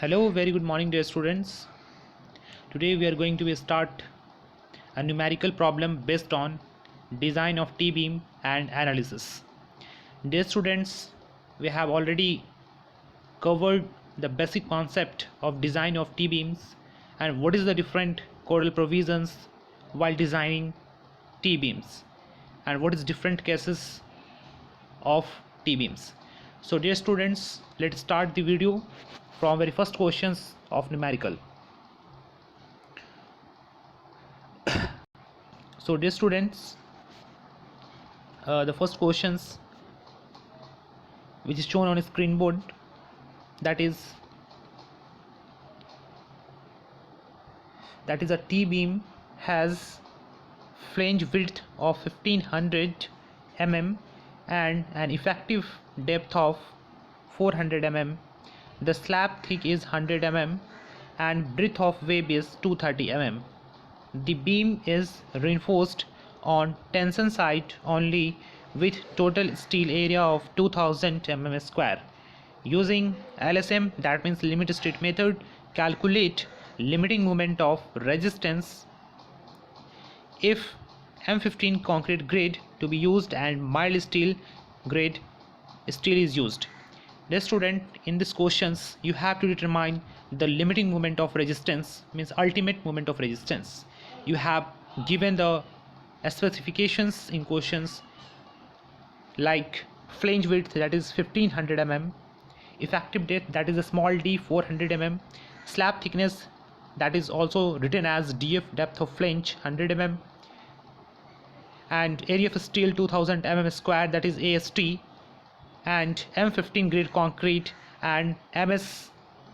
Hello, very good morning, dear students. Today we are going to start a numerical problem based on design of T-beam and analysis. Dear students, we have already covered the basic concept of design of T-beams and what is the different codal provisions while designing T-beams and what is different cases of T-beams. So dear students, let's start the video from very first questions of numerical. So dear students, the first questions which is shown on a screen board, that is a T-beam has flange width of 1500 mm and an effective depth of 400 mm. The slab thick is 100 mm and breadth of web is 230 mm. The beam is reinforced on tension side only with total steel area of 2000 mm square. Using LSM, that means limit state method, calculate limiting moment of resistance if M15 concrete grade to be used and mild steel grade steel is used. Dear student, in these questions you have to determine the limiting moment of resistance, means ultimate moment of resistance. You have given the specifications in questions like flange width, that is 1500 mm, effective depth, that is a small d 400 mm, slab thickness, that is also written as df, depth of flange 100 mm, and area of steel 2000 mm square, that is AST, and M15 grade concrete, and MS,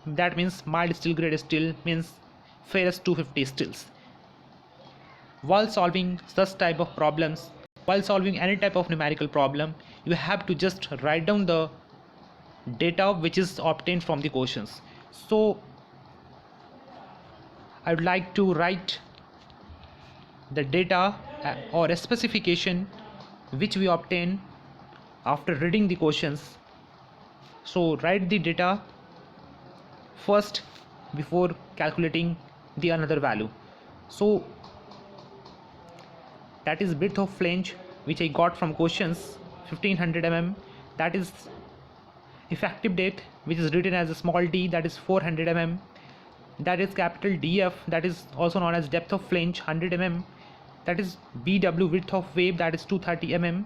that means mild steel grade steel, means ferrous 250 steels. While solving such type of problems, while solving any type of numerical problem, you have to just write down the data which is obtained from the questions. So I would like to write the data or a specification which we obtain after reading the questions. So write the data first before calculating the another value. So that is width of flange which I got from questions 1500 mm, that is effective depth which is written as a small d, that is 400 mm, that is capital DF, that is also known as depth of flange 100 mm, that is BW, width of wave, that is 230 mm,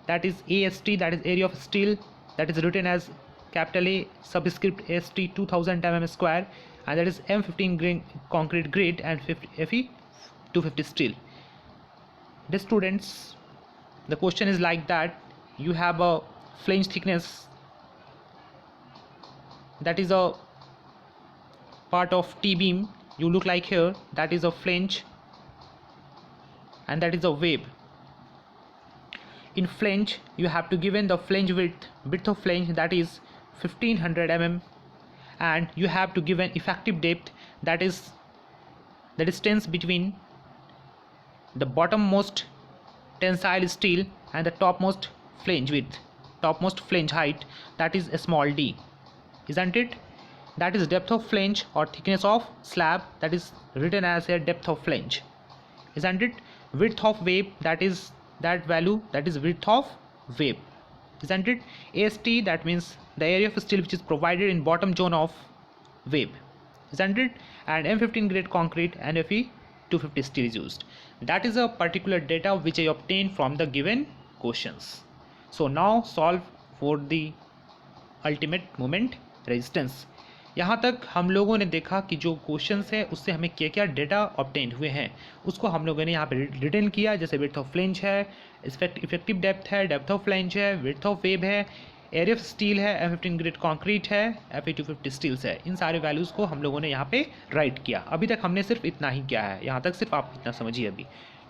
that is AST, that is area of steel, that is written as capital A subscript AST 2000 mm square, and that is M15 grain concrete grade and FE 250 steel. The students, the question is like that: you have a flange thickness, that is a part of T-beam, you look like here, that is a flange and that is a web. In flange you have to given the flange width of flange, that is 1500 mm, and you have to give an effective depth, that is the distance between the bottommost tensile steel and the topmost flange width, topmost flange height, that is a small d, isn't it? That is depth of flange or thickness of slab, that is written as a depth of flange, isn't it? Width of web, that is that value, that is width of web, isn't it? AST, that means the area of steel which is provided in bottom zone of web, isn't it? And M15 grade concrete and FE 250 steel is used. That is a particular data which I obtained from the given questions. So now solve for the ultimate moment resistance. यहाँ तक हम लोगों ने देखा कि जो questions है उससे हमें क्या क्या डेटा ऑब्टेन हुए हैं उसको हम लोगों ने यहाँ पे रिटर्न किया, जैसे विड्थ ऑफ फ्लेंज है, इफेक्टिव डेप्थ है, डेप्थ ऑफ फ्लेंज है, विड्थ ऑफ वेब है, एरिया ऑफ स्टील है, M15 ग्रेड कंक्रीट है, FE 250 स्टील्स है, इन सारे वैल्यूज़ को हम लोगों ने यहाँ पे राइट किया। अभी तक हमने सिर्फ इतना ही किया है, यहाँ तक सिर्फ आप इतना समझिए अभी,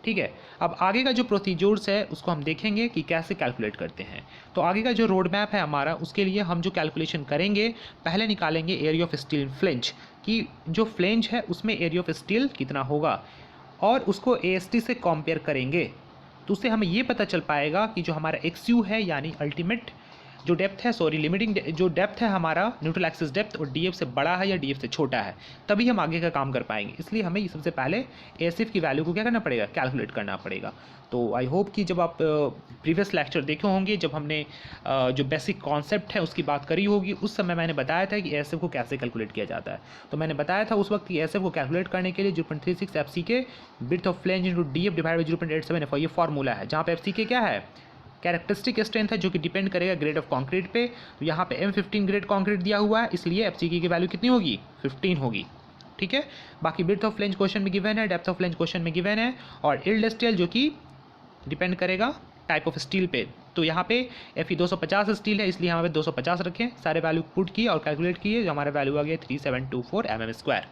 ठीक है। अब आगे का जो प्रोसीजर्स है उसको हम देखेंगे कि कैसे कैलकुलेट करते हैं। तो आगे का जो रोड मैप है हमारा, उसके लिए हम जो कैलकुलेशन करेंगे, पहले निकालेंगे एरिया ऑफ स्टील फ्लेंज, कि जो फ्लेंज है उसमें एरिया ऑफ स्टील कितना होगा, और उसको AST से कंपेयर करेंगे, तो उससे हमें ये पता चल पाएगा कि जो हमारा XU है यानी अल्टीमेट जो डेप्थ है, सॉरी लिमिटिंग जो डेप्थ है हमारा न्यूट्रल एक्सिस डेप्थ और डीएफ से बड़ा है या डीएफ से छोटा है, तभी हम आगे का काम कर पाएंगे। इसलिए हमें सबसे पहले एएसएफ की वैल्यू को क्या करना पड़ेगा, कैलकुलेट करना पड़ेगा। तो आई होप कि जब आप प्रीवियस लेक्चर देखे होंगे, जब हमने जो बेसिक कॉन्सेप्ट है उसकी बात करी होगी, उस समय मैंने बताया था कि एएसएफ को कैसे कैलकुलेट किया जाता है। तो मैंने बताया था उस वक्त कि एएसएफ को कैलकुलेट करने के लिए 0.36 एफसी के width of flange into DF divide by 0.87 FI ये फॉर्मूला है, जहाँ पे एफसी के क्या है, कैरेक्टरिस्टिक स्ट्रेंथ है, जो कि डिपेंड करेगा ग्रेड ऑफ कंक्रीट पे। तो यहाँ पे M15 ग्रेड कंक्रीट दिया हुआ है, इसलिए एफसीके की वैल्यू कितनी होगी, 15 होगी। ठीक है, बाकी विड्थ ऑफ फ्लेंज क्वेश्चन में गिवन है, डेप्थ ऑफ फ्लेंज क्वेश्चन में गिवन है, और इल्ड स्टील जो कि डिपेंड करेगा टाइप ऑफ स्टील पे। तो यहाँ पे Fe 250 स्टील है, इसलिए यहाँ पे 250 रखें, सारे वैल्यू पुट किए और कैलकुलेट किए, जो हमारा वैल्यू आ गया 3724 mm²।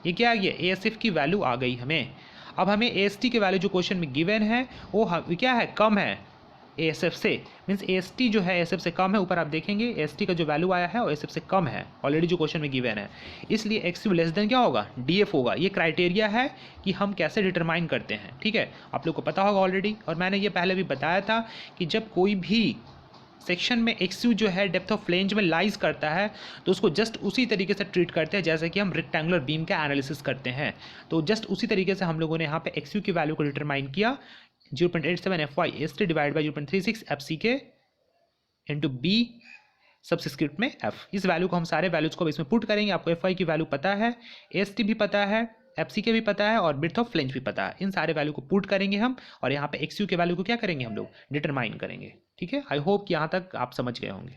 ये क्या आ गया, एएसएफ की वैल्यू आ गई हमें। अब हमें एएसटी के वैल्यू जो क्वेश्चन में गिवन है वो क्या है, कम है एएसएफ से, मीन्स एएसटी जो है एएसएफ से कम है। ऊपर आप देखेंगे एएसटी का जो वैल्यू आया है वो एएसएफ से कम है ऑलरेडी जो क्वेश्चन में गिवन है, इसलिए एक्सयू लेस देन क्या होगा, डीएफ होगा। ये क्राइटेरिया है कि हम कैसे डिटरमाइन करते हैं। ठीक है, आप लोग को पता होगा ऑलरेडी, और मैंने ये पहले भी बताया था कि जब कोई भी सेक्शन में एक्सयू जो है डेप्थ ऑफ फ्लेंज में लाइज करता है, तो उसको जस्ट उसी तरीके से ट्रीट करते हैं जैसे कि हम रेक्टेंगुलर बीम का एनालिसिस करते हैं। तो जस्ट उसी तरीके से हम लोगों ने यहाँ पे एक्सयू की वैल्यू को डिटरमाइन किया, 0.87 FY AST divide by 0.36 FCK into B subscript में F। इस वैल्यू को हम सारे वैल्यूज को इसमें पुट करेंगे। आपको FY की वैल्यू पता है, AST भी पता है, FCK भी पता है और विड्थ ऑफ फ्लेंज भी पता है। इन सारे वैल्यू को पुट करेंगे हम, और यहाँ पे XU के वैल्यू को क्या करेंगे, हम लोग डिटरमाइन करेंगे। ठीक है, आई होप कि यहाँ तक आप समझ गए होंगे।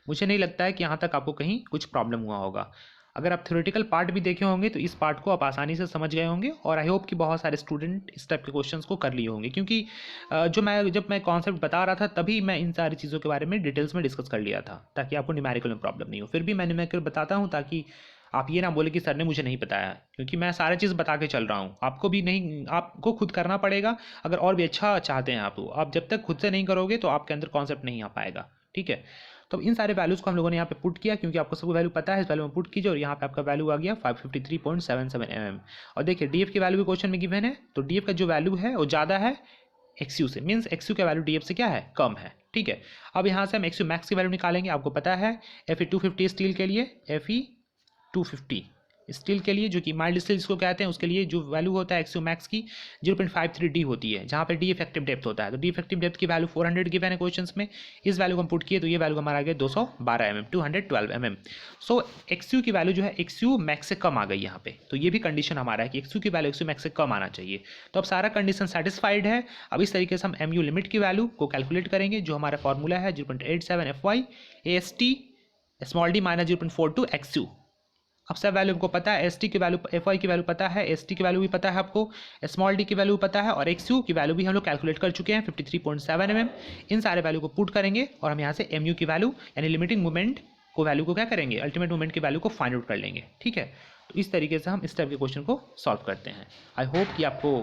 मुझे नहीं लगता है कि यहाँ तक आपको कहीं कुछ प्रॉब्लम हुआ होगा। अगर आप थ्योरेटिकल पार्ट भी देखे होंगे तो इस पार्ट को आप आसानी से समझ गए होंगे, और आई होप कि बहुत सारे स्टूडेंट इस टाइप के क्वेश्चंस को कर लिए होंगे, क्योंकि जब मैं कॉन्सेप्ट बता रहा था तभी मैं इन सारी चीज़ों के बारे में डिटेल्स में डिस्कस कर लिया था, ताकि आपको न्यूमेरिकल में प्रॉब्लम नहीं हो। फिर भी मैं न्यूमेरिकल बताता हूँ ताकि आप ये ना बोले कि सर ने मुझे नहीं बताया, क्योंकि मैं सारी चीज़ बता के चल रहा हूँ। आपको भी नहीं, आपको खुद करना पड़ेगा। अगर और भी अच्छा चाहते हैं आप जब तक खुद से नहीं करोगे तो आपके अंदर कॉन्सेप्ट नहीं आ पाएगा। ठीक है, तो इन सारे वैल्यूज़ को हम लोगों ने यहाँ पे पुट किया, क्योंकि आपको सबको वैल्यू पता है, इस वैल्यू में पुट कीजिए और यहाँ पे आपका वैल्यू आ गया 553.77 mm। और देखिए डीएफ की वैल्यू भी क्वेश्चन में गिवन है, तो डीएफ का जो वैल्यू है वो ज़्यादा है एक्सयू से, मीन्स एक्सयू का वैल्यू डीएफ से क्या है, कम है। ठीक है, अब यहाँ से हम एक्सयू मैक्स की वैल्यू निकालेंगे। आपको पता है Fe 250 स्टील के लिए, Fe 250 स्टील के लिए, जो कि माइल्ड स्टील जिसको कहते हैं, उसके लिए जो वैल्यू होता है एक्सयू मैक्स की 0.53 डी होती है, जहाँ पे डी इफेक्टिव डेप्थ होता है। तो डी इफेक्टिव डेप्थ की वैल्यू 400 गिवन है क्वेश्चंस में। इस वैल्यू को हम पुट किए तो ये वैल्यू हमारा आ गया 212 mm, 212 mm। सो एक्सयू की वैल्यू जो है एक्सयू मैक्स से कम आ गई यहाँ पे। तो ये भी कंडीशन हमारा है कि एक्सयू की वैल्यू एक्सयू मैक्स से कम आना चाहिए। तो अब सारा कंडीशन सेटिस्फाइड है। अब इस तरीके से हम एमयू लिमिट की वैल्यू को कैलकुलेट करेंगे, जो हमारा फॉर्मूला है 0.87 FY AST small D minus 0.42 XU। अब सब वैल्यू आपको पता है, एस टी की वैल्यू, एफ वाई की वैल्यू पता है, एस टी की वैल्यू भी पता है आपको, स्मॉल डी की वैल्यू पता है, और एक्स यू की वैल्यू भी हम लोग कैलकुलेट कर चुके हैं 53.7 mm। इन सारे वैल्यू को पुट करेंगे और हम यहाँ से एम यू की वैल्यू यानी लिमिटिंग मूवमेंट को वैल्यू को क्या करेंगे, अल्टीमेट मूवमेंट की वैल्यू को फाइंड आउट कर लेंगे। ठीक है, तो इस तरीके से हम इस टाइप के क्वेश्चन को सॉल्व करते हैं। आई होप कि आपको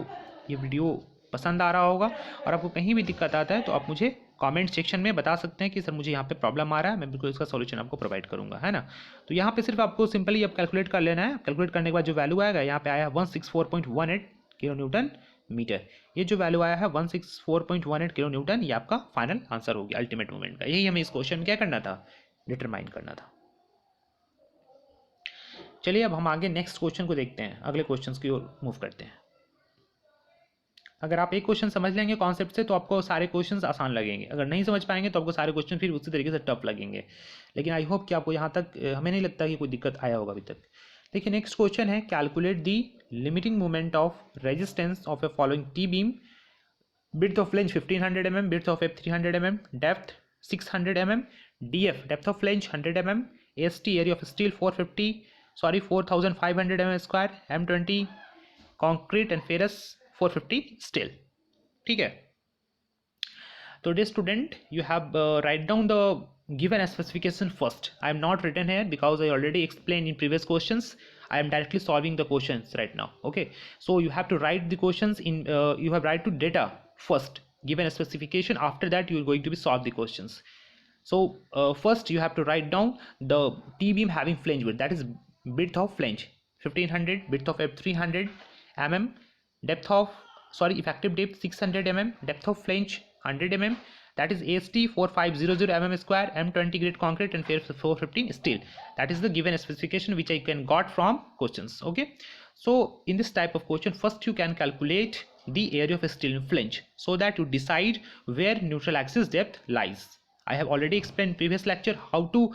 ये वीडियो पसंद आ रहा होगा, और आपको कहीं भी दिक्कत आता है तो आप मुझे कमेंट सेक्शन में बता सकते हैं कि सर मुझे यहाँ पे प्रॉब्लम आ रहा है, मैं बिल्कुल इसका सॉल्यूशन आपको प्रोवाइड करूँगा, है ना। तो यहाँ पे सिर्फ आपको सिंपली अब कैलकुलेट कर लेना है। कैलकुलेट करने के बाद जो वैल्यू आएगा, यहाँ पे आया 164.18 किलो न्यूटन मीटर। ये जो वैल्यू आया है 164.18 किलो न्यूटन, ये आपका फाइनल आंसर हो गया अल्टीमेट मूवमेंट का। यही हमें इस क्वेश्चन में क्या करना था, डिटरमाइन करना था। चलिए अब हम आगे नेक्स्ट क्वेश्चन को देखते हैं, अगले क्वेश्चन की ओर मूव करते हैं। अगर आप एक क्वेश्चन समझ लेंगे कॉन्सेप्ट से तो आपको सारे क्वेश्चंस आसान लगेंगे, अगर नहीं समझ पाएंगे तो आपको सारे क्वेश्चन फिर उसी तरीके से टफ लगेंगे। लेकिन आई होप कि आपको यहाँ तक, हमें नहीं लगता कि कोई दिक्कत आया होगा अभी तक। देखिए नेक्स्ट क्वेश्चन है, calculate the limiting moment of resistance of A following T beam, width of flange 1500 mm, width of F 300 mm, depth 600 mm, DF depth of flange 100 mm, AST area of steel 4500 mm square, M20 concrete and ferrous 450 steel. ठीक है, तो dear student, you have write down the given specification first. I am not written here because I already explained in previous questions. I am directly solving the questions right now. Okay, so you have to write the questions in you have write to data first, given a specification. After that you are going to be solve the questions. So first you have to write down the T beam having flange width, that is width of flange 1500, width of F 300 mm, depth of effective depth 600 mm, depth of flange 100 mm, that is AST 4500 mm square, M20 grade concrete and 415 steel. That is the given specification which I can got from questions. Okay, so in this type of question, first you can calculate the area of a steel flange so that you decide where neutral axis depth lies. I have already explained previous lecture how to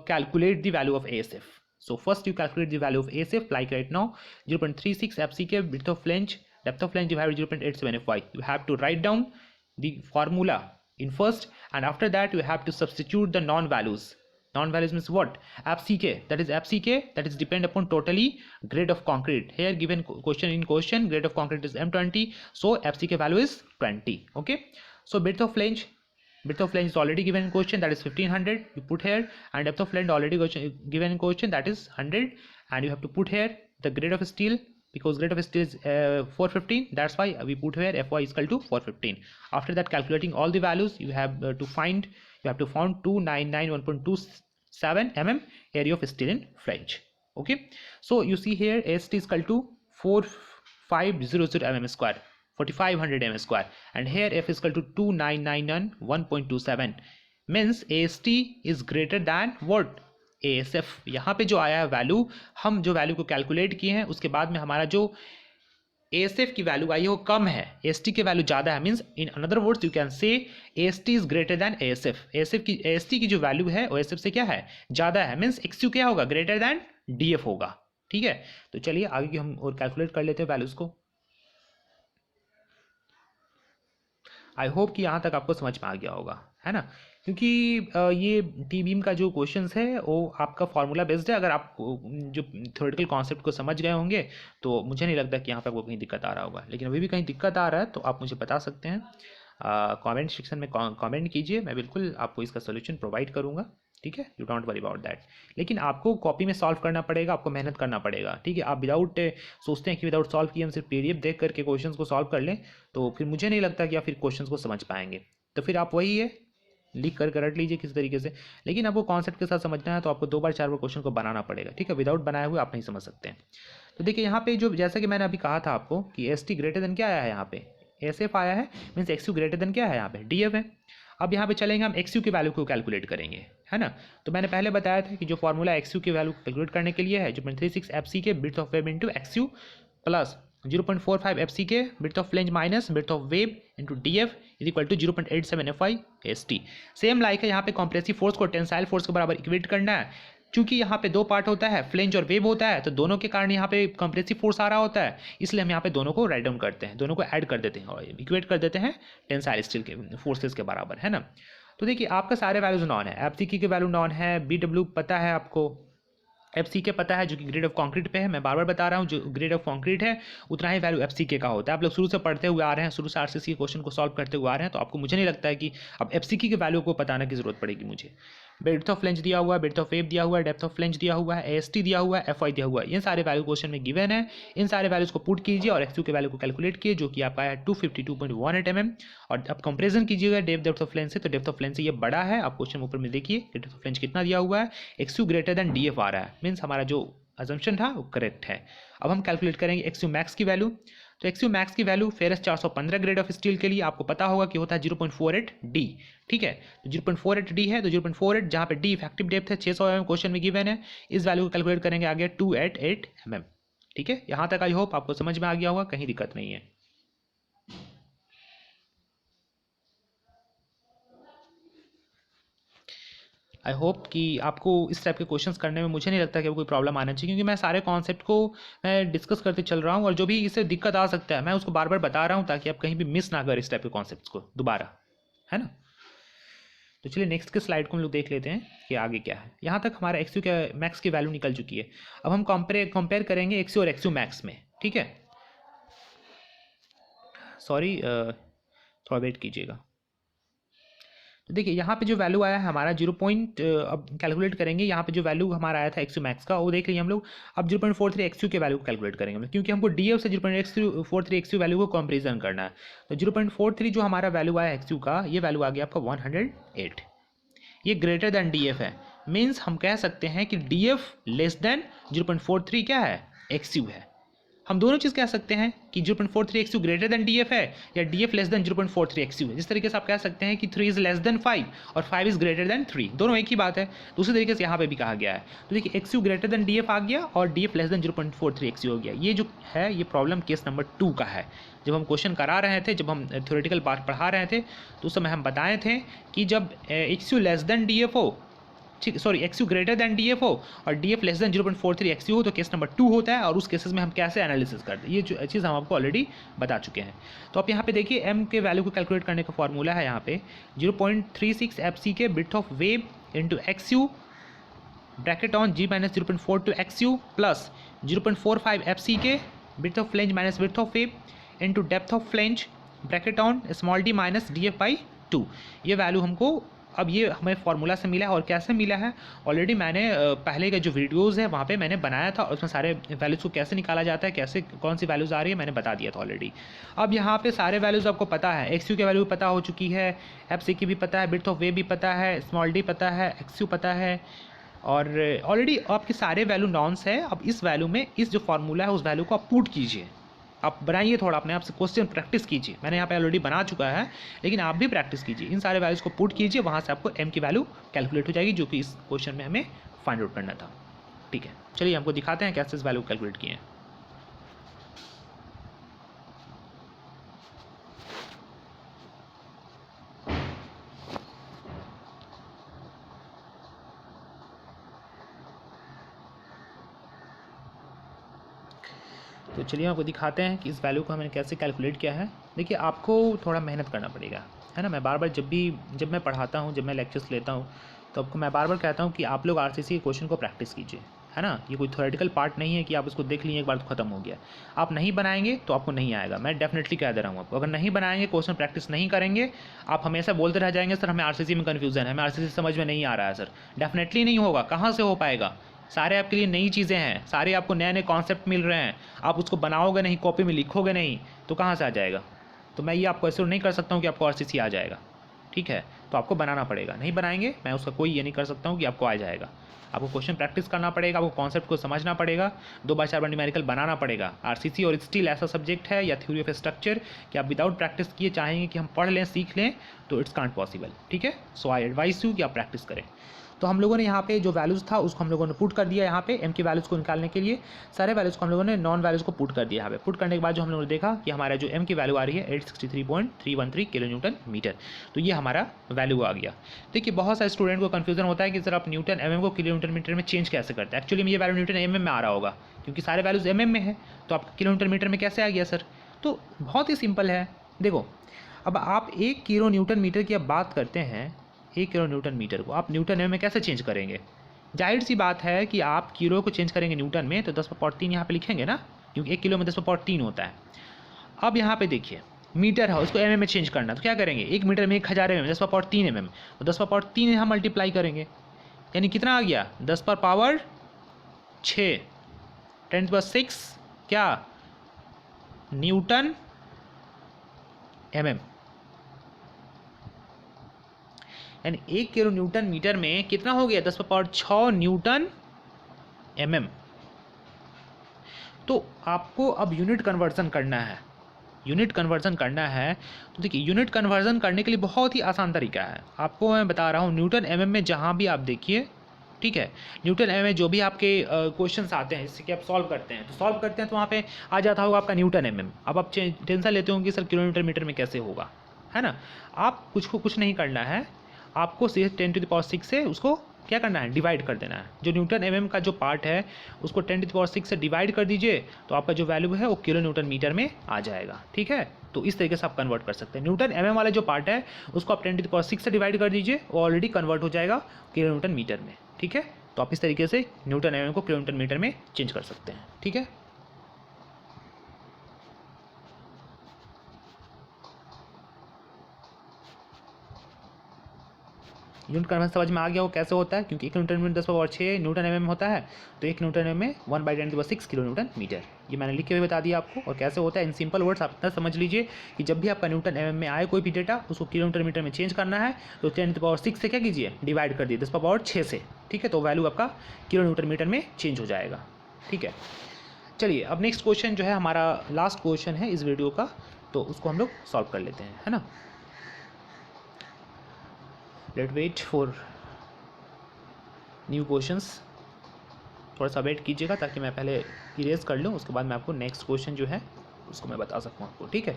calculate the value of ASF. So first you calculate the value of ASF, like right now 0.36 FCK, width of flange, depth of flange divided 0.87 Fy. You have to write down the formula in first, and after that you have to substitute the non-values. Non-values means what? FCK, that is depend upon totally grade of concrete. Here given question grade of concrete is M20, so FCK value is 20. Okay, so width of flange is already given in question, that is 1500, you put here, and depth of flange already given in question, that is 100, and you have to put here the grade of steel, because grade of steel is 415, that's why we put here Fy is equal to 415. After that, calculating all the values, you have to find 299.1.27 mm area of steel in flange. Okay, so you see here AST is equal to 4500 mm square, 4500 mm square, and here F is equal to 29991.27, means AST is greater than what? ASF. यहाँ पे जो आया है value, हम जो value को calculate किए हैं उसके बाद में हमारा जो ASF की वैल्यू आई है वो कम है, AST की वैल्यू ज़्यादा है, means in another words you can say AST is greater than ASF. AST की जो वैल्यू है वो ASF से क्या है? ज़्यादा है, मीन्स XU क्या होगा? ग्रेटर देन DF होगा. ठीक है, तो चलिए आगे हम और कैलकुलेट कर लेते हैं वैल्यूज़ को. आई होप कि यहाँ तक आपको समझ में आ गया होगा, है ना, क्योंकि ये टी बीम का जो क्वेश्चंस है वो आपका फार्मूला बेस्ड है. अगर आप जो थ्योरेटिकल कॉन्सेप्ट को समझ गए होंगे तो मुझे नहीं लगता कि यहाँ पे आपको कहीं दिक्कत आ रहा होगा. लेकिन अभी भी कहीं दिक्कत आ रहा है तो आप मुझे बता सकते हैं, कमेंट सेक्शन में कमेंट कीजिए, मैं बिल्कुल आपको इसका सोल्यूशन प्रोवाइड करूँगा. ठीक है, you don't worry about that. लेकिन आपको कॉपी में सॉल्व करना पड़ेगा, आपको मेहनत करना पड़ेगा. ठीक है, आप विदाउट सोचते हैं कि विदाउट सॉल्व किए हम सिर्फ PDF देख करके क्वेश्चंस को सॉल्व कर लें तो फिर मुझे नहीं लगता कि आप फिर क्वेश्चंस को समझ पाएंगे. तो फिर आप वही है लिख कर रट लीजिए किसी तरीके से, लेकिन आपको कॉन्सेप्ट के साथ समझना है तो आपको 2 बार 4 बार क्वेश्चन को बनाना पड़ेगा. ठीक है, विदाउट बनाए हुए आप नहीं समझ सकते हैं. तो देखिए यहाँ पे जो जैसा कि मैंने अभी कहा था आपको कि ST ग्रेटर देन क्या आया है, यहाँ पे SF आया है, मीन्स XU ग्रेटर देन क्या है, यहाँ पे DF है. अब यहाँ पे चलेंगे हम XU की वैल्यू को कैलकुलेट करेंगे, है ना. तो मैंने पहले बताया था कि जो फॉर्मूला XU की वैल्यू कैलकुलेट करने के लिए है 0.36 FCK width of wave into XU plus 0.45 FCK width of flange minus width of wave into DF is equal to 0.87 Fy ST. Same like है, यहाँ पे कॉम्प्रेसिव फोर्स को टेंसाइल फोर्स के बराबर इक्वेट करना है. चूंकि यहाँ पे 2 पार्ट होता है, फ्लेंज और वेव होता है, तो दोनों के कारण यहाँ पे कंप्रेसिव फोर्स आ रहा होता है, इसलिए हम यहाँ पे दोनों को राइट डाउन करते हैं, दोनों को ऐड कर देते हैं और इक्वेट कर देते हैं टेंसाइल स्टील के फोर्सेस के बराबर, है ना. तो देखिए आपका सारे वैल्यूज नॉन है, FCK के वैल्यू नॉन है, BW पता है आपको, FCK पता है जो कि ग्रेड ऑफ कंक्रीट पे है. मैं बार बार बता रहा हूँ जो ग्रेड ऑफ कंक्रीट है उतना ही वैल्यू FCK का होता है. आप लोग शुरू से पढ़ते हुए आ रहे हैं, शुरू से RCC के क्वेश्चन को सॉल्व करते हुए आ रहे हैं, तो आपको मुझे नहीं लगता है कि अब FCK के वैल्यू को बताने की जरूरत पड़ेगी मुझे. ब्रेड्थ ऑफ फ्लेंज दिया हुआ है, ब्रेड्थ ऑफ वेव दिया हुआ है, डेप्थ ऑफ फ्लेंज दिया हुआ है, AST दिया हुआ है, FY दिया हुआ है, ये सारे वैल्यू क्वेश्चन में गिवन है. इन सारे वैल्यूज को पुट कीजिए और XU के वैल्यू को कैलकुलेट कीजिए जो कि आपका है 252.18 mm. और अब कंपेरिजन कीजिएगा डेप्थ ऑफ फ्लेंज से, तो डेप्थ ऑफ फ्लेंज से ये बड़ा है. आप क्वेश्चन ऊपर में देखिए डेप्थ ऑफ फ्लेंज कितना दिया हुआ है, XU ग्रेटर देन DF आ रहा है, मीन्स हमारा जो अजम्पशन था वो करेक्ट है. अब हम कैलकुलेट करेंगे XU मैक्स की वैल्यू. तो XU मैक्स की value ferrous 415 grade of steel के लिए आपको पता होगा कि होता है 0.48 D. ठीक है, तो 0.48 D है, तो 0.48 जहाँ पे D इफेक्टिव डेप्थ है 600 mm क्वेश्चन में गिवन है, इस वैल्यू को कैलकुलेट करेंगे आगे 288 mm. ठीक है, यहाँ तक आई होप आपको समझ में आ गया होगा, कहीं दिक्कत नहीं है. आई होप कि आपको इस टाइप के क्वेश्चंस करने में मुझे नहीं लगता कि कोई प्रॉब्लम आना चाहिए, क्योंकि मैं सारे कॉन्सेप्ट को मैं डिस्कस करते चल रहा हूँ और जो भी इससे दिक्कत आ सकता है मैं उसको बार बार बता रहा हूँ ताकि आप कहीं भी मिस ना करें इस टाइप के कॉन्सेप्ट्स को दोबारा, है ना. तो चलिए नेक्स्ट के स्लाइड को हम लोग देख लेते हैं कि आगे क्या है. यहाँ तक हमारा XU के मैक्स की वैल्यू निकल चुकी है. अब हम कंपेयर करेंगे XU और XU मैक्स में. ठीक है, सॉरी थोड़ा वेट कीजिएगा. तो देखिए यहाँ पे जो वैल्यू आया है हमारा अब कैलकुलेट करेंगे. यहाँ पे जो वैल्यू हमारा आया था XU मैक्स का वो देख लीजिए हम लोग. अब 0.43 XU के वैल्यू को कैलकुलेट करेंगे हम लोग, क्योंकि हमको DF से 0.43 XU वैल्यू को कंपेरिजन करना है. तो 0.43 जो हमारा वैल्यू आया XU का, ये वैल्यू आ गया आपका 108. ये ग्रेटर देन DF है, मीन्स हम कह सकते हैं कि DF लेस देन 0.43 क्या है, XU है. हम दोनों चीज़ कह सकते हैं कि 0.43 एक्सयू ग्रेटर देन DF है या DF लेस देन 0.43 एक्सयू है। जिस तरीके से आप कह सकते हैं कि 3 इज़ लेस देन 5 और 5 इज़ ग्रेटर देन 3, दोनों एक ही बात है। दूसरे तरीके से यहाँ पे भी कहा गया है। तो देखिए एक्सयू ग्रेटर देन DF आ गया और DF लेस देन 0.43 एक्सयू हो गया। ये जो है ये प्रॉब्लम केस नंबर 2 का है। जब हम क्वेश्चन करा रहे थे, जब हम थ्योरेटिकल पार्ट पढ़ा रहे थे, तो उस समय हम बताए थे कि जब एक्सयू लेस देन DF हो, ठीक, सॉरी, एक्सयू ग्रेटर देन DF हो और DF लेस देन 0.43 एक्सयू हो तो केस नंबर 2 होता है। और उस केसेस में हम कैसे एनालिसिस करते हैं ये जो चीज़ हम आपको ऑलरेडी बता चुके हैं। तो आप यहाँ पे देखिए m के वैल्यू को कैलकुलेट करने का फॉर्मूला है यहाँ पे 0.36 FC के bit of web into एक्सयू bracket on G minus 0.42 एक्सयू plus 0.45 FC के bit of flange minus width of web into depth of flange bracket on small d minus DF/2। ये value हमको अब ये हमें फार्मूला से मिला है। और कैसे मिला है, ऑलरेडी मैंने पहले का जो वीडियोस है वहाँ पे मैंने बनाया था और उसमें सारे वैल्यूज़ को कैसे निकाला जाता है, कैसे कौन सी वैल्यूज़ आ रही है मैंने बता दिया था ऑलरेडी। अब यहाँ पे सारे वैल्यूज़ आपको पता है, एक्सयू के वैल्यू पता हो चुकी है, FC की भी पता है, बिट ऑफ वेव भी पता है, स्मॉल d पता है, एक्सयू पता है और ऑलरेडी आपके सारे वैल्यू नॉन्स है। अब इस वैल्यू में इस जो फार्मूला है उस वैल्यू को आप पुट कीजिए, आप बनाइए, थोड़ा अपने आप से क्वेश्चन प्रैक्टिस कीजिए। मैंने यहाँ पे ऑलरेडी बना चुका है लेकिन आप भी प्रैक्टिस कीजिए, इन सारे वैल्यूज़ को पुट कीजिए, वहाँ से आपको m की वैल्यू कैलकुलेट हो जाएगी जो कि इस क्वेश्चन में हमें फाइंड आउट करना था। ठीक है, चलिए हमको दिखाते हैं कैसे इस वैल्यू कैलकुलेट किए हैं। तो चलिए आपको दिखाते हैं कि इस वैल्यू को हमने कैसे कैलकुलेट किया है। देखिए आपको थोड़ा मेहनत करना पड़ेगा, है ना। मैं बार बार जब मैं पढ़ाता हूँ, जब मैं लेक्चर्स लेता हूँ तो आपको मैं बार बार कहता हूँ कि आप लोग RCC के क्वेश्चन को प्रैक्टिस कीजिए, है ना। ये कोई थ्योरेटिकल पार्ट नहीं है कि आप उसको देख लीजिए एक बार तो खत्म हो गया। आप नहीं बनाएंगे तो आपको नहीं आएगा, मैं डेफिनेटली कह दे रहा हूँ आपको। अगर नहीं बनाएंगे, क्वेश्चन प्रैक्टिस नहीं करेंगे, आप हमेशा बोलते रह जाएंगे सर हमें RCC में कन्फ्यूजन है, हमें RCC समझ में नहीं आ रहा है सर। डेफिनेटली नहीं होगा, कहाँ से हो पाएगा। सारे आपके लिए नई चीज़ें हैं, सारे आपको नए नए कॉन्सेप्ट मिल रहे हैं, आप उसको बनाओगे नहीं, कॉपी में लिखोगे नहीं तो कहाँ से आ जाएगा। तो मैं ये आपको ऐसे नहीं कर सकता हूँ कि आपको RCC आ जाएगा, ठीक है। तो आपको बनाना पड़ेगा, नहीं बनाएंगे मैं उसका कोई ये नहीं कर सकता हूँ कि आपको आ जाएगा। आपको क्वेश्चन प्रैक्टिस करना पड़ेगा, आपको कॉन्सेप्ट को समझना पड़ेगा, 2 बार 4 बार न्यूमेरिकल बनाना पड़ेगा। RCC और स्टिल ऐसा सब्जेक्ट है या थ्योरी ऑफ स्ट्रक्चर कि आप विदाउट प्रैक्टिस किए चाहेंगे कि हम पढ़ लें, सीख लें, तो इट्स कांट पॉसिबल, ठीक है। सो आई एडवाइस यू कि आप प्रैक्टिस करें। तो हम लोगों ने यहाँ पे जो वैल्यूज़ था उसको हम लोगों ने पुट कर दिया यहाँ पे m की वैल्यूज़ को निकालने के लिए। सारे वैल्यूज़ को हम लोगों ने नॉन वैल्यूज़ को पुट कर दिया यहाँ पे। पुट करने के बाद जो हम लोगों ने देखा कि हमारा जो m की वैल्यू आ रही है 863.313 किलो न्यूटन मीटर, तो ये हमारा वैल्यू आ गया। देखिए बहुत सारे स्टूडेंट को कन्फ्यूजन होता है कि सर आप न्यूटन mm को किलो न्यूटन मीटर में चेंज कैसे करते हैं। एक्चुअली ये वैल्यू न्यूटन mm में आ रहा होगा क्योंकि सारे वैल्यूज़ mm में है, तो आप किलो न्यूटन मीटर में कैसे आ गया सर। तो बहुत ही सिंपल है। देखो अब आप 1 किलो न्यूटन मीटर की अब बात करते हैं, 1 किलो न्यूटन मीटर को आप न्यूटन में कैसे चेंज करेंगे। जाहिर सी बात है कि आप किलो को चेंज करेंगे न्यूटन में तो 10⁻³ यहाँ पे लिखेंगे ना, क्योंकि 1 किलो में 10⁻³ होता है। अब यहाँ पे देखिए मीटर है, उसको mm में चेंज करना, तो क्या करेंगे 1 मीटर में 1000 mm 10⁻³ mm, तो 10⁻³ यहाँ मल्टीप्लाई करेंगे, यानी कितना आ गया 10⁻6 10⁻6 क्या न्यूटन mm, यानी 1 किलो न्यूटन मीटर में कितना हो गया 10⁻6 न्यूटन mm। तो आपको अब यूनिट कन्वर्जन करना है, यूनिट कन्वर्जन करना है। तो देखिए यूनिट कन्वर्जन करने के लिए बहुत ही आसान तरीका है, आपको मैं बता रहा हूँ। न्यूटन mm में जहाँ भी आप देखिए, ठीक है, न्यूटन mm में जो भी आपके क्वेश्चंस आते हैं जिससे कि आप सॉल्व करते हैं तो वहाँ पे आ जाता होगा आपका न्यूटन mm। अब आप टेंशन लेते होंगे सर किलो न्यूटन मीटर में कैसे होगा, है ना। आप कुछ नहीं करना है, आपको सिर्फ 10⁻6 से उसको क्या करना है डिवाइड कर देना है। जो न्यूटन mm का जो पार्ट है उसको 10⁻6 से डिवाइड कर दीजिए तो आपका जो वैल्यू है वो किलो न्यूटन मीटर में आ जाएगा, ठीक है। तो इस तरीके से आप कन्वर्ट कर सकते हैं। न्यूटन mm वाला जो पार्ट है उसको आप 10⁻6 से डिवाइड कर दीजिए, वो ऑलरेडी कन्वर्ट हो जाएगा किलो न्यूटन मीटर में, ठीक है। तो आप इस तरीके से न्यूटन mm को किलो न्यूटन मीटर में चेंज कर सकते हैं, ठीक है। यूनिट कन्वर्जन समझ में आ गया वो कैसे होता है, क्योंकि 1 न्यूटन में 10⁻6 न्यूटन mm होता है, तो 1 न्यूटन mm में 1/10⁻6 किलो न्यूटन मीटर। ये मैंने लिख के भी बता दिया आपको। और कैसे होता है इन सिंपल वर्ड्स आप इतना समझ लीजिए कि जब भी आपका न्यूटन mm में आए कोई भी डेटा उसको किलो न्यूटन मीटर में चेंज करना है तो 10⁻6 से क्या कीजिए डिवाइड कर दिए 10⁻6 से, ठीक है। तो वैल्यू आपका किलो न्यूटन मीटर में चेंज हो जाएगा, ठीक है। चलिए अब नेक्स्ट क्वेश्चन जो है हमारा लास्ट क्वेश्चन है इस वीडियो का, तो उसको हम लोग सॉल्व कर लेते हैं, है ना। Let wait for new questions, थोड़ा सा वेट कीजिएगा ताकि मैं पहले इरेज कर लूँ, उसके बाद मैं आपको नेक्स्ट क्वेश्चन जो है उसको मैं बता सकूँ आपको, ठीक है।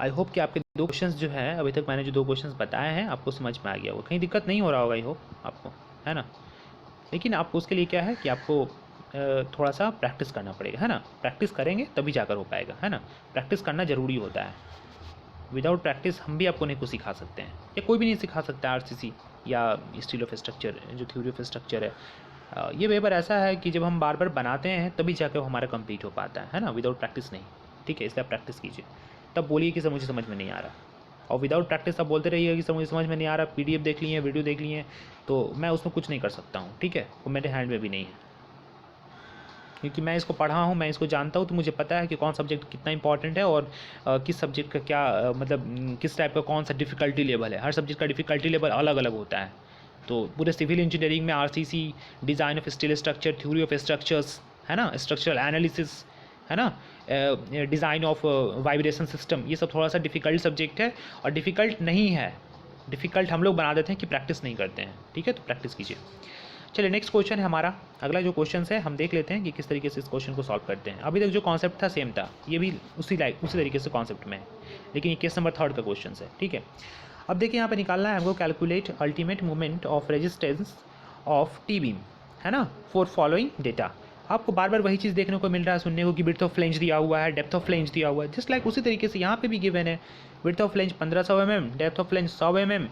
आई होप कि आपके दो क्वेश्चंस जो है अभी तक मैंने जो दो क्वेश्चंस बताए हैं आपको समझ में आ गया होगा, कहीं दिक्कत नहीं हो रहा होगा आई होप आपको, है ना। लेकिन आपको उसके लिए क्या है कि आपको थोड़ा सा प्रैक्टिस करना पड़ेगा, है ना। प्रैक्टिस करेंगे तभी जाकर हो पाएगा, है ना। प्रैक्टिस करना ज़रूरी होता है। विदाउट प्रैक्टिस हम भी आपको नहीं कुछ सिखा सकते हैं, या कोई भी नहीं सिखा सकता आरसीसी या स्टील ऑफ स्ट्रक्चर जो थ्योरी ऑफ स्ट्रक्चर है। ये पेपर ऐसा है कि जब हम बार बार बनाते हैं तभी जाकर वो हमारा कंप्लीट हो पाता है ना, विदाउट प्रैक्टिस नहीं, ठीक है। इसलिए आप प्रैक्टिस कीजिए, तब बोलिए कि सर मुझे समझ में नहीं आ रहा, और विदाउट प्रैक्टिस आप बोलते रहिए कि सर मुझे समझ में नहीं आ रहा, पीडीएफ देख लिए, वीडियो देख लिए, तो मैं उसमें कुछ नहीं कर सकता हूँ, ठीक है। वो मेरे हैंड में भी नहीं है, क्योंकि मैं इसको पढ़ा हूँ, मैं इसको जानता हूँ, तो मुझे पता है कि कौन सब्जेक्ट कितना इंपॉर्टेंट है और किस सब्जेक्ट का क्या मतलब किस टाइप का कौन सा डिफ़िकल्टी लेवल है। हर सब्जेक्ट का डिफ़िकल्टी लेवल अलग अलग होता है। तो पूरे सिविल इंजीनियरिंग में RCC, design of steel structure, theory of structures, है ना, स्ट्रक्चरल एनालिसिस, है ना, डिज़ाइन ऑफ वाइब्रेशन सिस्टम, ये सब थोड़ा सा डिफ़िकल्ट सब्जेक्ट है। और डिफ़िकल्ट नहीं है, डिफ़िकल्ट हम लोग बना देते हैं कि प्रैक्टिस नहीं करते हैं, ठीक है। तो प्रैक्टिस कीजिए। चलिए नेक्स्ट क्वेश्चन है हमारा, अगला जो क्वेश्चन है हम देख लेते हैं कि किस तरीके से इस क्वेश्चन को सॉल्व करते हैं। अभी तक जो कॉन्सेप्ट था सेम था, ये भी उसी तरीके से कॉन्सेप्ट में है, लेकिन ये केस नंबर 3 का क्वेश्चन है, ठीक है। अब देखिए यहाँ पे निकालना है हमको, calculate ultimate movement of resistance of T beam, है ना, फॉर फॉलोइंग डेटा। आपको बार बार वही चीज़ देखने को मिल रहा है, सुनने को, कि विड्थ ऑफ फ्लेंज दिया हुआ है, डेप्थ ऑफ फ्लेंज दिया हुआ है। जस्ट लाइक उसी तरीके से यहाँ पे भी गिवन है, width of flange 1500 mm, depth of flange 100 mm,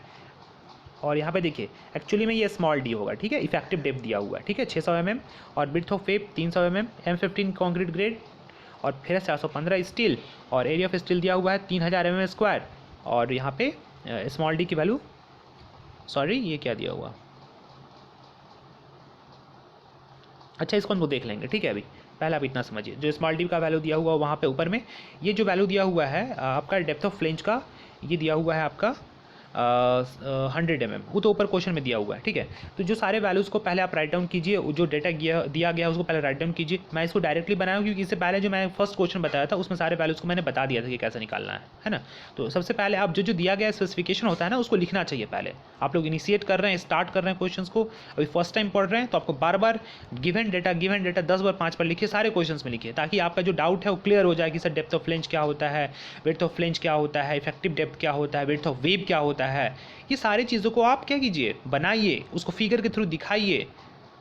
और यहाँ पे देखिए एक्चुअली में ये स्मॉल डी होगा, ठीक है। इफेक्टिव डेप्थ दिया हुआ है, ठीक है, 600 mm, और width of web 300 mm, M15 concrete grade, और फिर 415 स्टील, और एरिया ऑफ स्टील दिया हुआ है 3000 mm², और यहाँ पे स्मॉल डी की वैल्यू, सॉरी ये क्या दिया हुआ, अच्छा इसको हम लोग देख लेंगे, ठीक है। अभी पहले आप इतना समझिए, जो स्मॉल डी का वैल्यू दिया हुआ वहाँ पे ऊपर में ये जो वैल्यू दिया हुआ है आपका डेप्थ ऑफ फ्लेंज का, ये दिया हुआ है आपका 100 mm, वो तो ऊपर क्वेश्चन में दिया हुआ है, ठीक है। तो जो सारे वैल्यूज़ को पहले आप राइट डाउन कीजिए, जो डेटा दिया गया उसको पहले राइट डाउन कीजिए। मैं इसको डायरेक्टली बनाया क्योंकि इससे पहले जो मैं फर्स्ट क्वेश्चन बताया था उसमें सारे वैल्यूज़ को मैंने बता दिया था कि कैसे निकालना है ना। तो सबसे पहले आप जो दिया गया स्पेसिफिकेशन होता है ना उसको लिखना चाहिए पहले। आप लोग इनिशिएट कर रहे हैं, स्टार्ट कर रहे हैं क्वेश्चन को, अभी फर्स्ट टाइम पढ़ रहे हैं, तो आपको बार बार गिवन डेटा 10 बार 5 बार लिखिए, सारे क्वेश्चन में लिखिए, ताकि आपका जो डाउट है वो क्लियर हो जाए कि सर डेप्थ ऑफ फ्लेंज क्या होता है, विड्थ ऑफ फ्लेंज क्या होता है, इफेक्टिव डेप्थ क्या होता है, विड्थ ऑफ वेव क्या होता है। ये सारी चीज़ों को आप क्या कीजिए, बनाइए, उसको फिगर के थ्रू दिखाइए,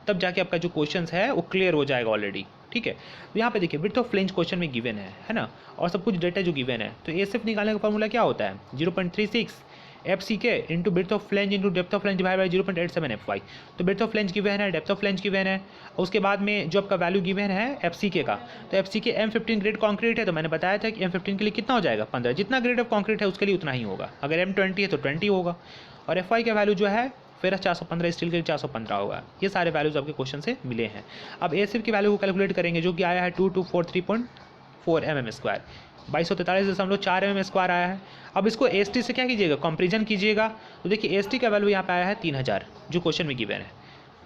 तब जाके आपका जो क्वेश्चन है वो क्लियर हो जाएगा ऑलरेडी, ठीक है। तो यहाँ पे देखिए विड्थ ऑफ फ्लेंज क्वेश्चन में गिवन है ना, और सब कुछ डेटा जो गिवन है, तो एसएफ निकालने का फॉर्मूला क्या होता है, 0.36 FCK into width of flange into depth of flange divide by 0.87 FY। तो विड्थ ऑफ फ्लेंज गिवन है, डेप्थ ऑफ फ्लेंज गिवन है, और उसके बाद में जो आपका वैल्यू गिवन है FCK का, तो FCK M15 ग्रेड कॉन्क्रीट है, तो मैंने बताया था कि M15 के लिए कितना हो जाएगा 15, जितना ग्रेड ऑफ कॉन्क्रीट है उसके लिए उतना ही होगा। अगर M20 है तो 20 होगा, और FY का वैल्यू जो है फिर 415 स्टील के लिए 415 होगा। ये सारे वैल्यूज आपके क्वेश्चन से मिले हैं। अब एसिफ की वैल्यू को कैलकुलेट करेंगे, जो कि आया है 2243.4 mm², 2243.4 mm² आया है। अब इसको एसटी से क्या कीजिएगा, कंपेरिजन कीजिएगा, तो देखिए एसटी का वैल्यू यहाँ पे आया है 3000, जो क्वेश्चन में गिवन है।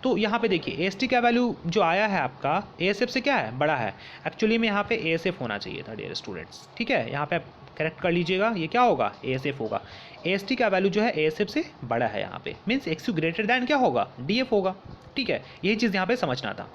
तो यहाँ पे देखिए एसटी का वैल्यू जो आया है आपका एएसएफ से क्या है, बड़ा है। एक्चुअली में यहाँ पे एएसएफ होना चाहिए था डियर स्टूडेंट्स, ठीक है। यहाँ पे आप करेक्ट कर लीजिएगा, ये क्या होगा, एएसएफ होगा। एएसटी का वैल्यू जो है एएसएफ से बड़ा है यहाँ पे, मीन्स एक्सयू ग्रेटर दैन क्या होगा, डीएफ होगा, ठीक है। यही चीज़ यहाँ पे समझना था,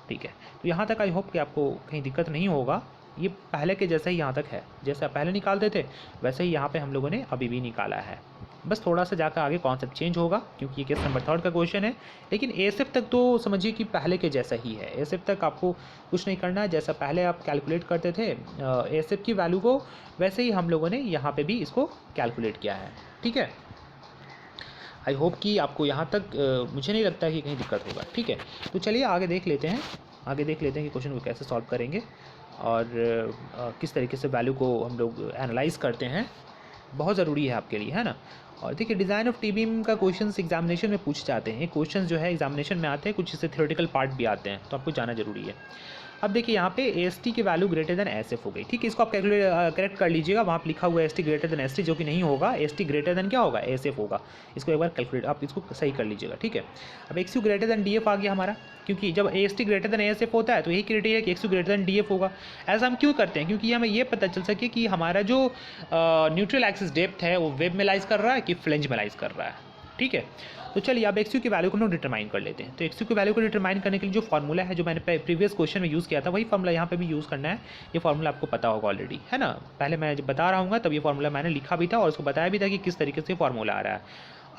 ठीक है। तो यहाँ तक आई होप कि आपको कहीं दिक्कत नहीं होगा। ये पहले के जैसा ही यहाँ तक है, जैसे आप पहले निकालते थे वैसे ही यहाँ पे हम लोगों ने अभी भी निकाला है। बस थोड़ा सा जाकर आगे कॉन्सेप्ट चेंज होगा, क्योंकि ये केस नंबर 3 का क्वेश्चन है। लेकिन एएसएफ तक तो समझिए कि पहले के जैसा ही है। एएसएफ तक आपको कुछ नहीं करना है, जैसा पहले आप कैलकुलेट करते थे एएसएफ की वैल्यू को, वैसे ही हम लोगों ने यहाँ पे भी इसको कैलकुलेट किया है, ठीक है। आई होप कि आपको यहाँ तक मुझे नहीं लगता कि कहीं दिक्कत होगा, ठीक है। तो चलिए आगे देख लेते हैं कि क्वेश्चन को कैसे सॉल्व करेंगे और किस तरीके से वैल्यू को हम लोग एनालाइज करते हैं, बहुत ज़रूरी है आपके लिए, है ना। और देखिए डिज़ाइन ऑफ टी बीम का क्वेश्चंस एग्जामिनेशन में पूछ जाते हैं। क्वेश्चंस जो है एग्जामिनेशन में आते हैं, कुछ इससे थ्योरेटिकल पार्ट भी आते हैं, तो आपको जाना जरूरी है। अब देखिए यहाँ पे AST की वैल्यू ग्रेटर देन SF हो गई, ठीक है। इसको आप करेक्ट कर लीजिएगा, वहाँ पे लिखा हुआ है ST ग्रेटर देन ST, जो कि नहीं होगा। ST ग्रेटर देन क्या होगा, SF होगा। इसको एक बार कैलकुलेट आप इसको सही कर लीजिएगा, ठीक है। अब XU ग्रेटर देन DF आ गया हमारा, क्योंकि जब AST ग्रेटर देन ASF होता है तो यही क्राइटेरिया कि XU ग्रेटर देन DF होगा। ऐसा हम क्यों करते हैं, क्योंकि हमें ये पता चल सके कि हमारा जो न्यूट्रल एक्सिस डेप्थ है वो वेब में लाइज कर रहा है कि फ्लेंज में लाइज कर रहा है, ठीक है। तो चलिए अब XU की वैल्यू को हम लोग डिटरमाइन कर लेते हैं। तो XU की वैल्यू को डिटरमाइन करने के लिए जो फार्मूला है, जो मैंने प्रीवियस क्वेश्चन में यूज़ किया था, वही फार्मूला यहाँ पे भी यूज़ करना है। ये फार्मूला आपको पता होगा ऑलरेडी, है ना। पहले मैं जब बता रहा हूँ तब ये फार्मूला मैंने लिखा भी था और उसको बताया भी था कि किस तरीके से फार्मूला आ रहा है।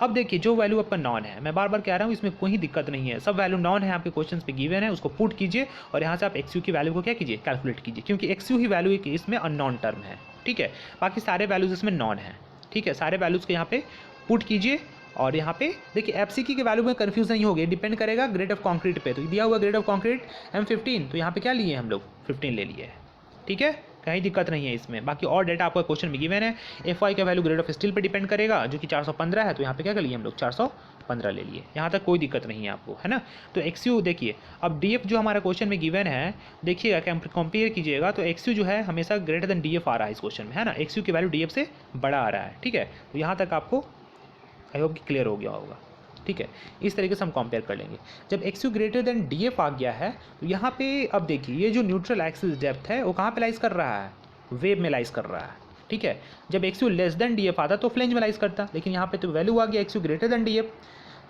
अब देखिए जो वैल्यू आपका नॉन है, मैं बार बार कह रहा हूँ, इसमें कोई दिक्कत नहीं है, सब वैल्यू नॉन है आपके क्वेश्चन पे गिवन है, उसको पुट कीजिए और यहाँ से आप XU की वैल्यू को क्या कीजिए, कैलकुलेट कीजिए, क्योंकि XU ही वैल्यू एक इसमें अननोन टर्म है, ठीक है। बाकी सारे वैल्यूज इसमें नॉन है, ठीक है। सारे वैल्यूज़ को यहाँ पे पुट कीजिए और यहाँ पे देखिए FCK के वैल्यू में कन्फ्यूज नहीं होगी, डिपेंड करेगा ग्रेड ऑफ कॉन्क्रीट पे। तो दिया हुआ ग्रेड ऑफ कॉन्क्रीट M15, तो यहाँ पे क्या लिए हम लोग 15 ले लिए, ठीक है, कहीं दिक्कत नहीं है इसमें। बाकी और डेटा आपको क्वेश्चन में गिवन है। FY का वैल्यू ग्रेड ऑफ स्टील पे डिपेंड करेगा, जो कि 415 है, तो यहाँ पे क्या कर लिए हम लोग 415 ले लिए, यहाँ तक कोई दिक्कत नहीं है आपको, है ना। तो XU देखिए, अब DF जो हमारा क्वेश्चन में गिवन है, देखिएगा कंपेयर कीजिएगा, तो XU जो है हमेशा ग्रेटर देन DF आ रहा है इस क्वेश्चन में, है ना। XU की वैल्यू DF से बड़ा आ रहा है, ठीक है। तो यहाँ तक आपको आई होप कि क्लियर हो गया होगा, ठीक है। इस तरीके से हम कंपेयर कर लेंगे। जब XU ग्रेटर देन DF आ गया है तो यहाँ पे अब देखिए ये जो न्यूट्रल एक्सिस डेप्थ है वो कहाँ पे लाइज कर रहा है, वेब में लाइज कर रहा है, ठीक है। जब XU लेस देन DF आता तो फ्लेंज में लाइज करता, लेकिन यहाँ पे तो वैल्यू आ गया XU ग्रेटर देन DF।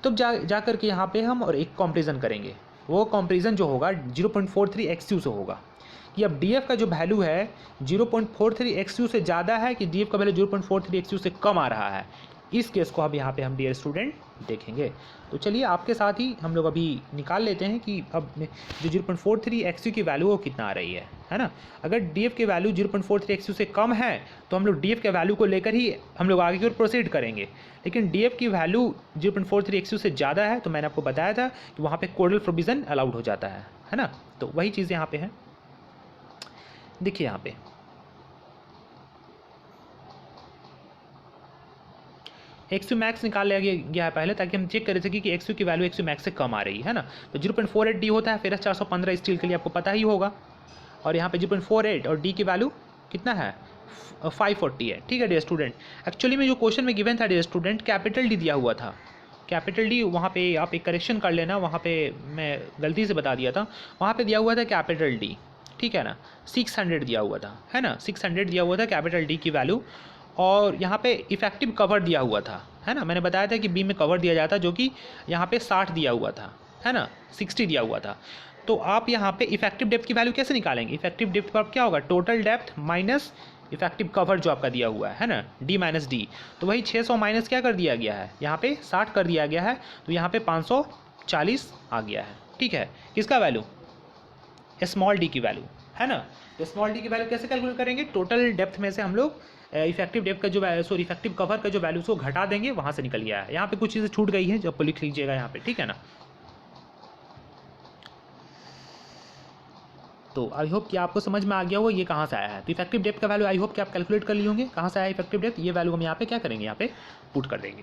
तो जा करके यहाँ पे हम और एक कंपेरिजन करेंगे, वो कंपेरिजन जो होगा 0.43 XU से होगा कि अब DF का जो वैल्यू है 0.43 XU से ज़्यादा है कि DF का वैल्यू 0.43 XU से कम आ रहा है। इस केस को अब यहाँ पे हम डियर स्टूडेंट देखेंगे। तो चलिए आपके साथ ही हम लोग अभी निकाल लेते हैं कि अब जो 0.43 XU की वैल्यू वो कितना आ रही है ना। अगर DF की वैल्यू 0.43 XU से कम है तो हम लोग DF के वैल्यू को लेकर ही हम लोग आगे की ओर प्रोसीड करेंगे। लेकिन DF की वैल्यू 0.43 XU से ज़्यादा है तो मैंने आपको बताया था कि वहाँ पे कोडल प्रोविज़न अलाउड हो जाता है ना। तो वही चीज़ यहाँ पे है, देखिए यहाँ पे XU मैक्स निकाल लिया गया है पहले, ताकि हम चेक कर सकें कि XU की वैल्यू XU मैक्स से कम आ रही है ना। तो 0.48 D होता है, फिर 415 स्टील के लिए आपको पता ही होगा, और यहाँ पे 0.48 और D की वैल्यू कितना है 540 है, ठीक है डियर स्टूडेंट। एक्चुअली में जो क्वेश्चन में गिवन था डियर स्टूडेंट कैपिटल D दिया हुआ था, कैपिटल D वहाँ पे आप एक करेक्शन कर लेना, वहाँ पे मैं गलती से बता दिया था, वहाँ पे दिया हुआ था कैपिटल D, ठीक है ना। 600 दिया हुआ था, है ना, 600 दिया हुआ था कैपिटल D की वैल्यू, और यहाँ पे इफेक्टिव कवर दिया हुआ था, है ना। मैंने बताया था कि बीम में कवर दिया जाता, जो कि यहाँ पे 60 दिया हुआ था, है ना, 60 दिया हुआ था। तो आप यहाँ पे इफेक्टिव डेप्थ की वैल्यू कैसे निकालेंगे, इफेक्टिव डेप्थ का क्या होगा, total depth minus effective cover जो आपका दिया हुआ है ना, D माइनस D। तो वही 600 माइनस क्या कर दिया गया है, यहाँ पे 60 कर दिया गया है, तो यहाँ पे 540 आ गया है, ठीक है। किसका वैल्यू, स्मॉल d की वैल्यू, है ना। तो स्मॉल d की वैल्यू कैसे कैलकुलेट करेंगे, टोटल डेप्थ में से हम लोग इफेक्टिव डेप्थ का जो सॉरी इफेक्टिव कवर का जो वैल्यू उसको घटा देंगे, वहाँ से निकल गया है। यहाँ पे कुछ चीज़ें छूट गई हैं जो आप लिख लीजिएगा यहाँ पे, ठीक है ना। तो आई होप कि आपको समझ में आ गया होगा ये कहाँ से आया है। तो इफेक्टिव डेप्थ का वैल्यू आई होप कि आप कैलकुलेट कर लिए होंगे, कहाँ से आया इफेक्टिव डेप्थ, ये वैल्यू हम यहाँ पे क्या करेंगे, यहाँ पे पुट कर देंगे,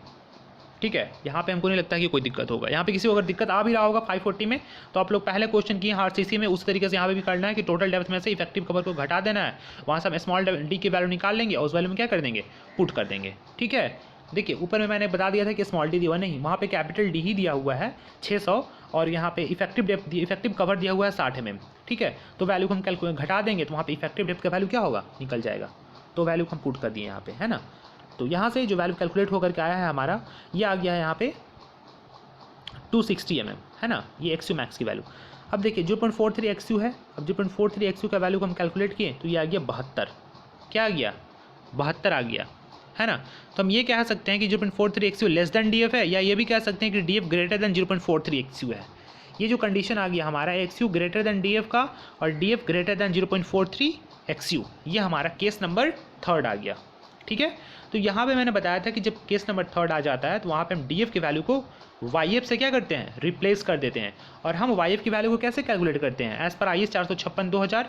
ठीक है। यहाँ पे हमको नहीं लगता कि कोई दिक्कत होगा। यहाँ पे किसी को अगर दिक्कत आ भी रहा होगा 540 में, तो आप लोग पहले क्वेश्चन किए RCC में, उस तरीके से यहाँ पे भी करना है कि टोटल डेप्थ में से इफेक्टिव कवर को घटा देना है, वहाँ से हम स्मॉल d की वैल्यू निकाल लेंगे और उस वैल्यू में क्या कर देंगे, पुट कर देंगे, ठीक है। देखिए ऊपर में मैंने बता दिया था कि स्मॉल d दिया नहीं, वहाँ पे कैपिटल D ही दिया हुआ है 600, और यहाँ पे इफेक्टिव डेप्थ इफेक्टिव कवर दिया हुआ है 60 mm, ठीक है। तो वैल्यू को हम कैलकुलेट घटा देंगे तो वहाँ पे इफेक्टिव डेप्थ का वैल्यू क्या होगा, निकल जाएगा। तो वैल्यू हम पुट कर दिए यहाँ पे, है ना। तो यहाँ से जो वैल्यू कैलकुलेट होकर के आया है हमारा, ये आ गया है यहाँ पे 260 mm, है ना, ये XU मैक्स की वैल्यू। अब देखिए 0.43 XU है, अब 0.43 XU का वैल्यू को हम कैलकुलेट किए तो ये आ गया 72, क्या आ गया 72 आ गया, है ना। तो हम ये कह सकते हैं कि 0.43 XU लेस देन DF है, या ये भी कह सकते हैं कि DF ग्रेटर देन 0.43 XU है। ये जो कंडीशन आ गया हमारा XU ग्रेटर देन DF का और DF ग्रेटर देन 0.43 XU, ये हमारा केस नंबर 3 आ गया, ठीक है। तो यहाँ पे मैंने बताया था कि जब केस नंबर 3 आ जाता है तो वहाँ पे हम DF की वैल्यू को YF से क्या करते हैं, रिप्लेस कर देते हैं। और हम YF की वैल्यू को कैसे कैलकुलेट करते हैं, एज़ पर IS 456/2000,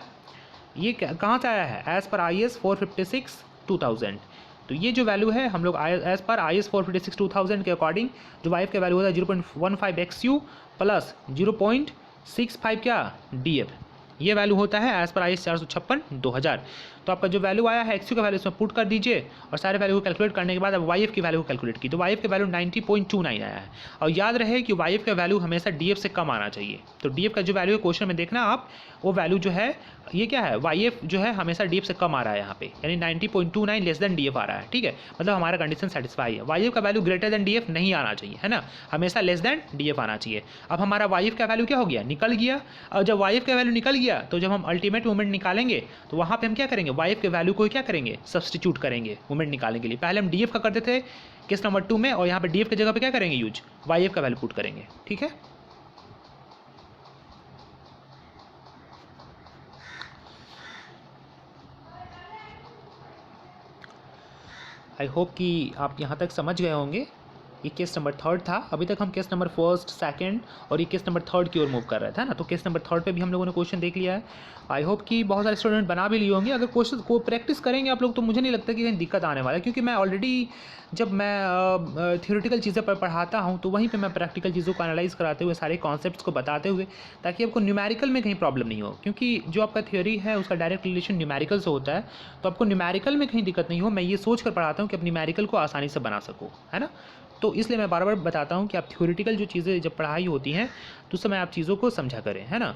ये कहाँ से आया है, एज़ पर IS 456/2000। तो ये जो वैल्यू है हम लोग एज़ पर IS 456/2000 के अकॉर्डिंग जो YF का वैल्यू होता है 0.15 XU प्लस 0.65 क्या DF, ये वैल्यू होता है एज पर IS 456/2000। तो आपका जो वैल्यू आया है एक्स का वैल्यू इसमें पुट कर दीजिए और सारे वैल्यू को कैलकुलेट करने के बाद अब YF की वैल्यू को कैलकुलेट की तो YF की वैल्यू 90.29 आया है। और याद रहे कि YF का वैल्यू हमेशा DF से कम आना चाहिए। तो DF का जो वैल्यू है क्वेश्चन में देखना आप, वो वैल्यू जो है ये क्या है, YF जो है हमेशा DF से कम आ रहा है यहाँ पे, यानी 90.29 लेस देन DF आ रहा है। ठीक है, मतलब हमारा कंडीशन सेटिस्फाई है। YF का वैल्यू ग्रेटर देन DF नहीं आना चाहिए, है ना, हमेशा लेस देन DF आना चाहिए। अब हमारा YF का वैल्यू क्या हो गया, निकल गया। और जब YF का वैल्यू निकल गया तो जब हम अल्टीमेट मोमेंट निकालेंगे तो वहाँ पे हम क्या करेंगे, YF के वैल्यू को क्या करेंगे, सब्सटीट्यूट करेंगे मोमेंट निकालने के लिए। पहले हम DF का करते थे केस नंबर 2 में, और यहाँ पे DF की जगह पे क्या करेंगे, यूज YF का वैल्यू पुट करेंगे। ठीक है, आई होप कि आप यहाँ तक समझ गए होंगे। ये केस नंबर 3 था। अभी तक हम केस नंबर 1, 2 और ये केस नंबर 3 की ओर मूव कर रहे थे ना। तो केस नंबर 3 पे भी हम लोगों ने क्वेश्चन देख लिया है। आई होप कि बहुत सारे स्टूडेंट बना भी लिए होंगे। अगर क्वेश्चन को प्रैक्टिस करेंगे आप लोग तो मुझे नहीं लगता कि कहीं दिक्कत आने वाला है, क्योंकि मैं ऑलरेडी जब मैं थियोरेटिकल चीज़ें पर पढ़ाता हूँ तो वहीं पे मैं प्रैक्टिकल चीज़ों को एनालाइज कराते हुए सारे कॉन्सेप्ट्स को बताते हुए, ताकि आपको न्यूमेरिकल में कहीं प्रॉब्लम नहीं हो। क्योंकि जो आपका थ्योरी है उसका डायरेक्ट रिलेशन न्यूमेरिकल से होता है, तो आपको न्यूमेरिकल में कहीं दिक्कत नहीं हो। मैं ये सोच कर पढ़ाता हूँ कि आप न्यूमेरिकल को आसानी से बना सको, है ना। तो इसलिए मैं बार बार बताता हूँ कि आप थ्योरेटिकल जो चीज़ें जब पढ़ाई होती हैं तो उस समय आप चीज़ों को समझा करें, है ना।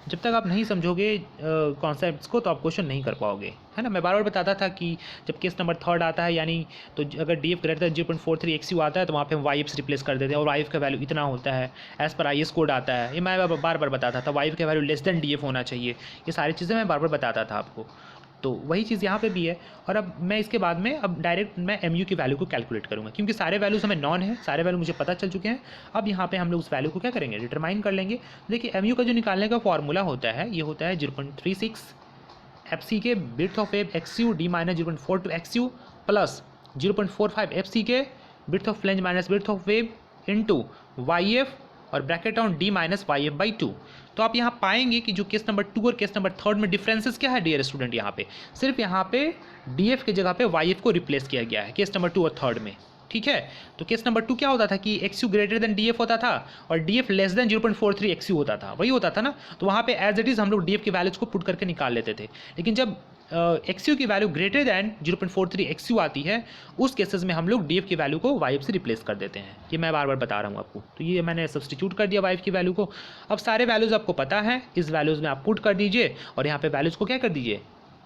जब तक आप नहीं समझोगे कॉन्सेप्ट्स को तो आप क्वेश्चन नहीं कर पाओगे, है ना। मैं बार बार बताता था कि जब केस नंबर 3 आता है, यानी तो अगर DF ग्रेटर 0.43 XU आता है तो वहाँ पे हम YF से रिप्लेस कर देते हैं और YF का वैल्यू इतना होता है, एज पर IS कोड आता है। ये मैं बार बार बताता था। YF का वैल्यू लेस देन DF होना चाहिए। ये सारी चीज़ें मैं बार बार बताता था आपको। तो वही चीज़ यहाँ पे भी है। और अब मैं इसके बाद में अब डायरेक्ट मैं MU की वैल्यू को कैलकुलेट करूँगा, क्योंकि सारे वैल्यूज हमें नॉन है, सारे वैल्यू मुझे पता चल चुके हैं। अब यहाँ पे हम लोग उस वैल्यू को क्या करेंगे, डिटरमाइन कर लेंगे। देखिए MU का जो निकालने का फॉर्मूला होता है, ये होता है 0.36 FC के width of web XU D minus 0.42 XU plus 0.45 FC के width of flange minus width of web into YF और bracket on D minus YF/2। तो आप यहाँ पाएंगे कि जो केस नंबर 2 और केस नंबर 3 में डिफरेंसेस क्या है डियर स्टूडेंट, यहाँ पे सिर्फ यहाँ पे DF की जगह पे YF को रिप्लेस किया गया है केस नंबर 2 और 3 में। ठीक है, तो केस नंबर 2 क्या होता था कि XU ग्रेटर देन DF होता था और DF लेस देन 0.43 XU होता था, वही होता था ना। तो वहाँ पे एज इट इज़ हम लोग DF की वैल्यूज को पुट करके निकाल लेते थे। लेकिन जब XU की वैल्यू ग्रेटर दैन 0.43 XU आती है, उस केसेस में हम लोग DF की वैल्यू को YF से रिप्लेस कर देते हैं। ये मैं बार बार बता रहा हूँ आपको। तो ये मैंने सब्सटीट्यूट कर दिया YF की वैल्यू को। अब सारे वैल्यूज़ आपको पता है, इस वैल्यूज़ में आप पुट कर दीजिए और यहाँ पे वैल्यूज़ को क्या कर दीजिए,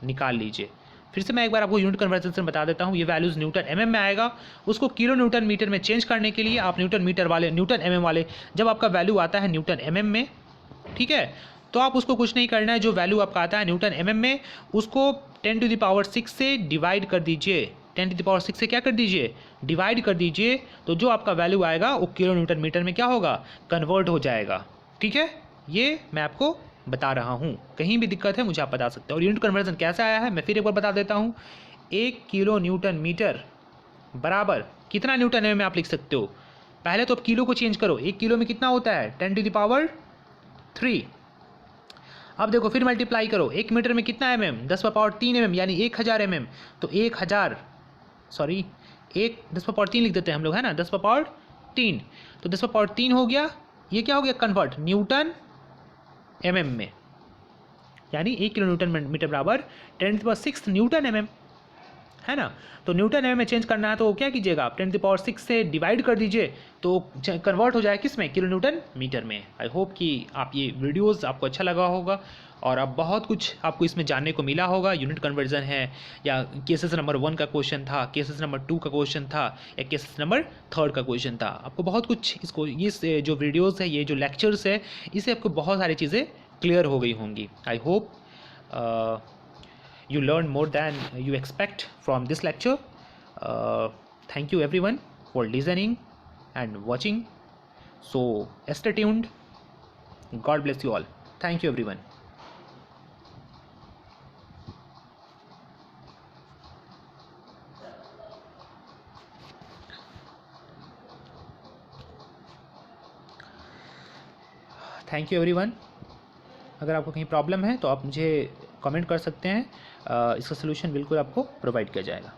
निकाल लीजिए। फिर से मैं एक बार आपको यूनिट कन्वर्जन से बता देता हूँ। ये वैल्यूज़ न्यूटन MM में आएगा, उसको किलो न्यूटन मीटर में चेंज करने के लिए आप न्यूटन MM वाले जब आपका वैल्यू आता है न्यूटन MM में, ठीक है, तो आप उसको कुछ नहीं करना है। जो वैल्यू आपका आता है न्यूटन MM में, उसको 10⁶ से डिवाइड कर दीजिए। 10⁶ से क्या कर दीजिए, डिवाइड कर दीजिए। तो जो आपका वैल्यू आएगा वो किलो न्यूटन मीटर में क्या होगा, कन्वर्ट हो जाएगा। ठीक है, ये मैं आपको बता रहा हूँ। कहीं भी दिक्कत है मुझे आप बता सकते हैं। और यूनिट कन्वर्जन कैसे आया है मैं फिर एक बार बता देता हूँ। 1 किलो न्यूटन मीटर बराबर कितना न्यूटन MM में आप लिख सकते हो। पहले तो आप किलो को चेंज करो, 1 किलो में कितना होता है 10⁻3। अब देखो फिर मल्टीप्लाई करो, 1 मीटर में कितना mm, 10⁻3 mm यानी 1000 mm। तो 10⁻3 लिख देते हैं हम लोग, है ना, 10⁻3। तो 10⁻3 हो गया, ये क्या हो गया, कन्वर्ट न्यूटन MM में, यानी 1 किलो न्यूटन मीटर बराबर 10⁶ न्यूटन MM, है ना। तो न्यूटन MM में चेंज करना है तो क्या कीजिएगा आप 10⁶ से डिवाइड कर दीजिए तो कन्वर्ट हो जाए किस में, किलो न्यूटन मीटर में। आई होप कि आप ये वीडियोस आपको अच्छा लगा होगा और अब बहुत कुछ आपको इसमें जानने को मिला होगा। यूनिट कन्वर्जन है या केसेस नंबर 1 का क्वेश्चन था, केसेस नंबर 2 का क्वेश्चन था या केसेस नंबर 3 का क्वेश्चन था। आपको बहुत कुछ इसको ये जो वीडियोज़ है, ये जो लेक्चर्स है, इससे आपको बहुत सारी चीज़ें क्लियर हो गई होंगी। I hope you learn more than you expect from this lecture. Thank you everyone for listening and watching. So stay tuned. God bless you all. Thank you everyone. Thank you everyone. अगर आपको कहीं problem है तो आप मुझे comment कर सकते हैं, इसका सलूशन बिल्कुल आपको प्रोवाइड किया जाएगा।